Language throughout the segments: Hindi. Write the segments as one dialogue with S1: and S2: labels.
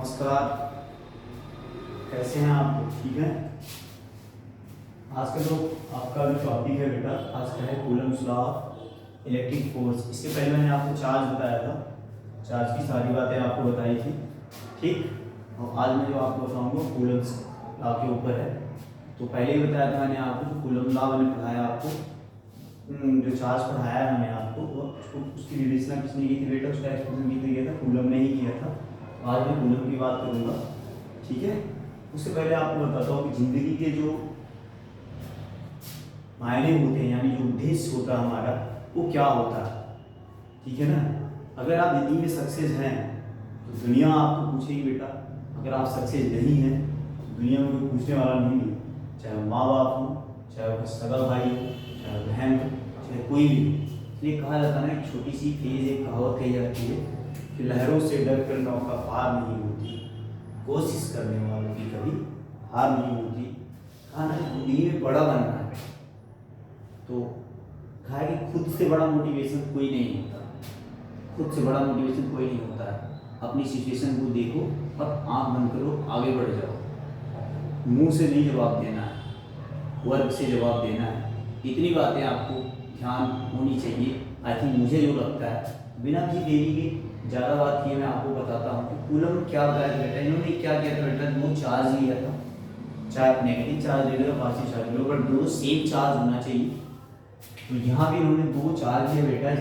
S1: नमस्कार, कैसे हैं आप लोग? ठीक हैं। आज का जो आपका जो टॉपिक है बेटा, आज का है Coulomb's law of electric force. इसके पहले मैंने आपको चार्ज बताया था, चार्ज की सारी बातें आपको बताई थी, ठीक। और आज मैं जो आपको बताऊंगा कूलम्स लॉ के ऊपर है। तो पहले ही बताया था मैंने आपको, जो कूलम लॉ मैंने पढ़ाया आपको, जो चार्ज पढ़ाया मैंने आपको, उसकी विवेचना किसने की थी बेटा? उसका एक्सप्लेनेशन किसने किया था? कूलम ने ही किया था। आज मैं कूलम की बात करूंगा, ठीक है। उससे पहले आपको बताता हूँ कि जिंदगी के जो मायने होते हैं, यानी जो उद्देश्य होता है हमारा, वो क्या होता है, ठीक है ना। अगर आप जिंदगी में सक्सेस हैं तो दुनिया आपको पूछेगी बेटा, अगर आप सक्सेस नहीं हैं तो दुनिया में कोई पूछने वाला नहीं है। चाहे वो माँ बाप हो, चाहे वो सगा भाई हो, चाहे बहन हो, चाहे कोई भी। इसलिए कहा जाता है ना, एक छोटी सी फेज एक कहावत कही जाती है कि लहरों से डर कर नौका पार नहीं होती, कोशिश करने वालों की कभी हार नहीं होती। कहा ना, जिंदगी में बड़ा बनना है तो कहा है कि खुद से बड़ा मोटिवेशन कोई नहीं होता, खुद से बड़ा मोटिवेशन कोई नहीं होता है। अपनी सिचुएशन को देखो और आँख बंद करो, आगे बढ़ जाओ। मुंह से नहीं जवाब देना है, वर्क से जवाब देना है। इतनी बातें आपको ध्यान होनी चाहिए। आई थिंक मुझे जो लगता है, बिना किसी देरी के ज़्यादा बात किए मैं आपको बताता हूँ कि कूलम क्या बताया था बेटा। इन्होंने क्या किया था बेटा, वो चार्ज लिया था, चाहे आप नेगेटिव चार्ज ले लो या पॉजिटिव चार्ज ले लो, बट दोनों सेम चार्ज होना चाहिए। तो यहाँ भी इन्होंने दो चार्ज लिया बेटा, इस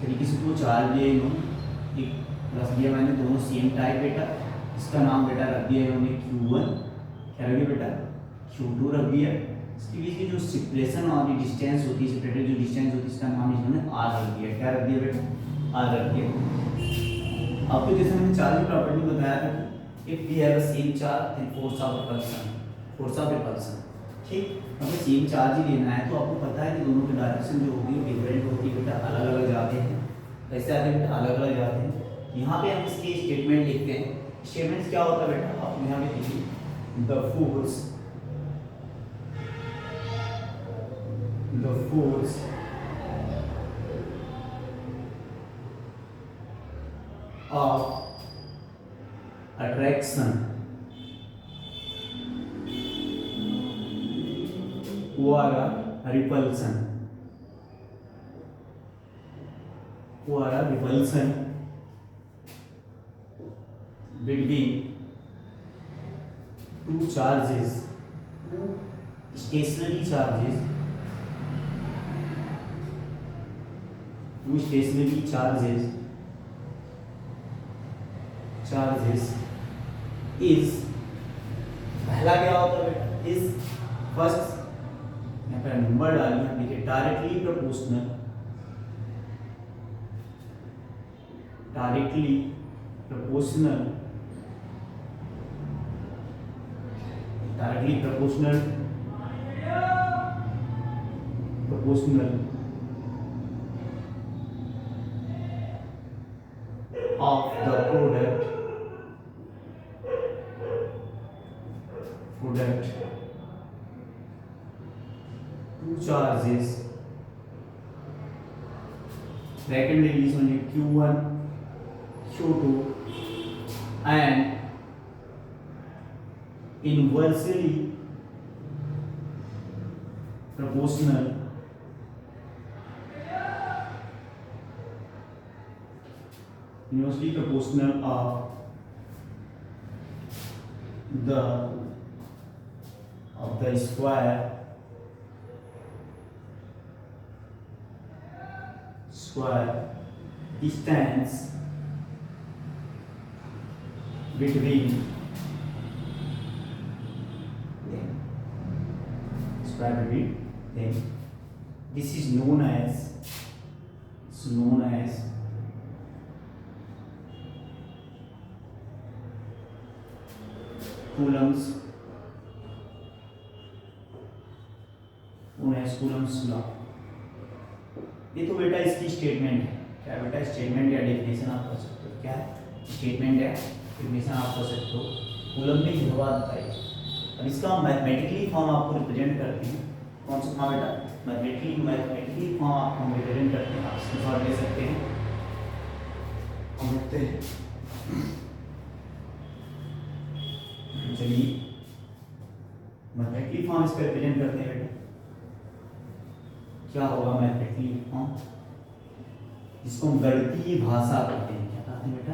S1: तरीके से दो चार्ज लिए इन्होंने, एक रख दिया मैंने, दोनों सेम टाइप बेटा। इसका नाम बेटा रख दिया इन्होंने Q1, क्या रख दिया बेटा, Q2 रख दिया। इसके बीच की जो सेपरेशन और डिस्टेंस होती है, सेपरेटेड जो डिस्टेंस होती है, इसका नाम इन्होंने R रख दिया। क्या रख दिया बेटा? R रख दिया। आपको जैसे मैंने चार्ज की प्रॉपर्टी बताया था कि if we have a same charge then force of repulsion, ठीक। हमें सेम चार्ज ही लेना है तो आपको पता है कि दोनों की डायरेक्शन जो होगी डिफरेंट होती है बेटा, अलग अलग जाते हैं। कैसे आते हैं बेटा? अलग अलग जाते हैं। यहाँ पे हम इसके स्टेटमेंट लिखते हैं। स्टेटमेंट क्या होता है बेटा? आप यहाँ पे देखिए, the force of attraction or repulsion between two charges, stationary charges, is, पहला क्या होता है बेटा? इज फर्स्ट, यहाँ पे नंबर डालिए, देखिए directly proportional of the product two charges, bracket ले लीजिए समझिए, Q1 Q2 and inversely proportional of the square distance between them. This is known as Coulomb's law। ये तो बेटा इसकी स्टेटमेंट है। क्या बेटा? स्टेटमेंट या डेफिनेशन आप कर सकते हो। क्या है? स्टेटमेंट या डेफिनेशन आप कर सकते हो। कूलम ने यह बात बताई। अब इसका मैथमेटिकली फॉर्म आपको रिप्रेजेंट करते हैं। कौन सा फॉर्म बेटा? मैथमेटिकली फॉर्म आपको हम रिप्रेजेंट करते हैं। आप इसका ले सकते हैं, हम लिखते हैं चलिए मैथमेटिकली फॉर्म इसका रिप्रेजेंट करते हैं बेटा। क्या होगा मैथमेटिकली फॉर्म, जिसको हम गणितीय भाषा कहते हैं। क्या कहते हैं बेटा,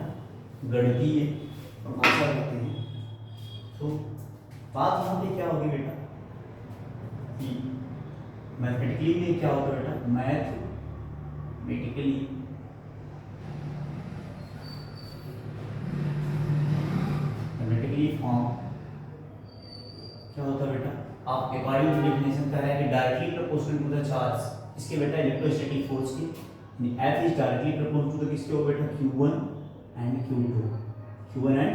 S1: गणितीय भाषा कहते हैं। तो बात यहाँ पे क्या होगी बेटा कि मैथमेटिकली में क्या होता है बेटा, मैथमेटिकली फॉर्म क्या होता है बेटा, आप अकॉर्डिंग टू डेफिनेशन कर रहे हैं कि directly proportional to the charge, इसके बेटा इलेक्ट्रोस्टैटिक फोर्स की F is directly proportional to the किसके हो बेटा, Q1 and Q2, Q1 and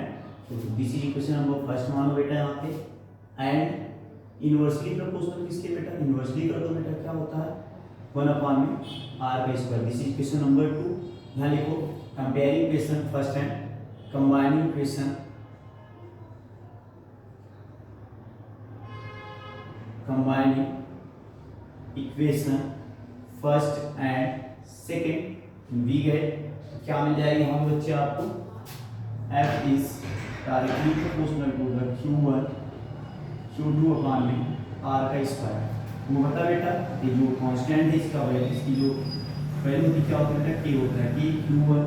S1: Q2। This is equation number first मानो बेटा यहाँ पे। एंड इनवर्सली प्रोपोर्शनल किसके बेटा, इनवर्सली कर दो बेटा, क्या होता है 1/r²। This is equation number 2। यहाँ लिखो comparing equation first and combining equation, combining equation first and second, we get क्या मिल जाएगी यहाँ पे बच्चे आपको, F is directly proportional to the Q1 Q2 upon में r²। वो बता बेटा ये जो कांस्टेंट है इसका वैल्यू, इसकी जो वैल्यू होती क्या होता है बेटा, K होता है, K Q1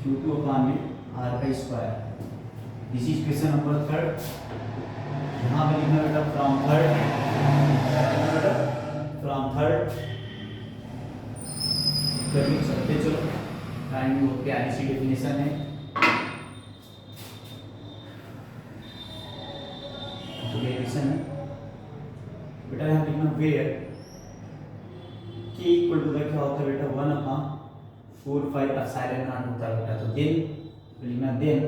S1: Q2 अपॉन में r²। This is question number third. यहाँ पे लिखना बेटा फ्रॉम थर्ड कभी चलते चलो टाइम बहुत प्यारी सी डेफिनेशन है। डेफिनेशन है बेटा, यहाँ लिखना वेयर K इक्वल टू क्या होता है बेटा 1/4/5 एप्सिलॉन नॉट होता है बेटा। तो देन लिखना देन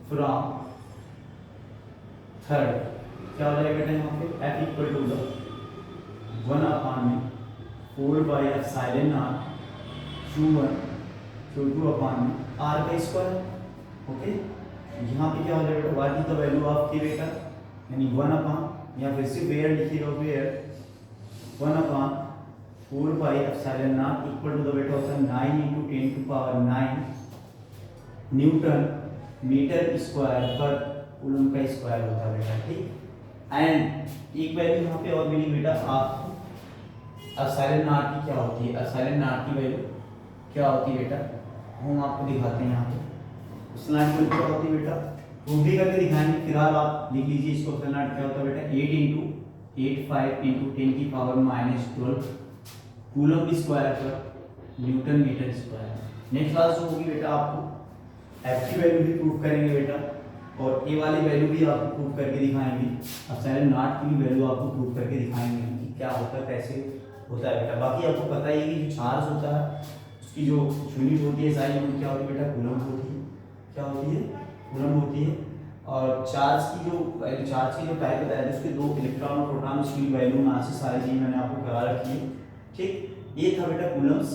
S1: फ्रॉम थर्ड क्या हो जाएगा बेटा यहाँ पे, F इक्वल टू द 1/4/एप्सिलॉन Q1 Q2 अपॉन में r²। ओके, यहाँ पे क्या हो जाएगा बेटा, what is the value of K बेटा, यानी 1/, या फिर से वेयर लिखिएगा, वेयर 1/4/एप्सिलॉन इक्वल टू द बेटा होता है 9 × 10⁹ न्यूटन मीटर स्क्वायर पर कूलम का स्क्वायर होता है बेटा। ठीक, एंड एक वैल्यू यहाँ पे और मिली बेटा आपको, एप्सिलॉन नॉट की क्या होती है, एप्सिलॉन नॉट की वैल्यू क्या होती है बेटा, हम आपको दिखाते हैं यहाँ पे स्लाइड में क्या होती है बेटा, वो भी करके दिखाएंगे। फिलहाल आप लिख लीजिए इसको, एप्सिलॉन नॉट क्या होता है बेटा 8 × 85 × 10⁻⁻12 coulomb square per newton metre square. Next class जो होगी बेटा आपको F की वैल्यू भी प्रूव करेंगे बेटा, और ए वाली वैल्यू भी आपको प्रूव करके दिखाएंगे, एप्सिलॉन नॉट की भी वैल्यू आपको प्रूव करके दिखाएंगे कि क्या होता है, कैसे होता है बेटा। बाकी आपको पता ही है कि जो चार्ज होता है उसकी जो यूनिट होती है, सारी यूनिट क्या होती है बेटा, कूलम होती है। क्या होती है, कूलम होती है। और चार्ज की जो टाइप बताया था, उसके 2 इलेक्ट्रॉन और प्रोटॉन, उसकी वैल्यू ना से सारी चीज मैंने आपको करा रखी है। ठीक, ये था बेटा Coulomb's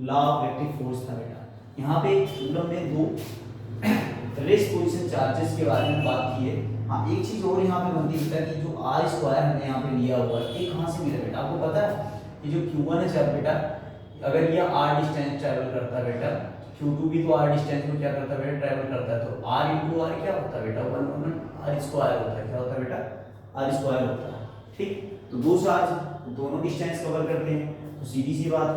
S1: law of electric force था बेटा। यहाँ पे कूलम में 2 रेस्ट पोजीशन चार्जेस के बारे में बात की है। हाँ, एक चीज और यहाँ पे बनती है कि जो r² हमने यहाँ पे लिया हुआ है, ये कहाँ से मिला बेटा, आपको पता है कि जो Q1 है चार्ज बेटा, अगर ये r डिस्टेंस ट्रैवल करता है बेटा, Q2 भी तो r डिस्टेंस में क्या करता है बेटा, ट्रैवल करता है। तो r × r क्या होता है बेटा, 1/r² होता है। क्या होता है बेटा, r² होता है। ठीक, तो 2 चार्ज दोनों डिस्टेंस कवर करते हैं, तो सीधी सी बात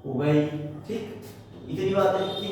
S1: हो गई। ठीक, इतनी बात है कि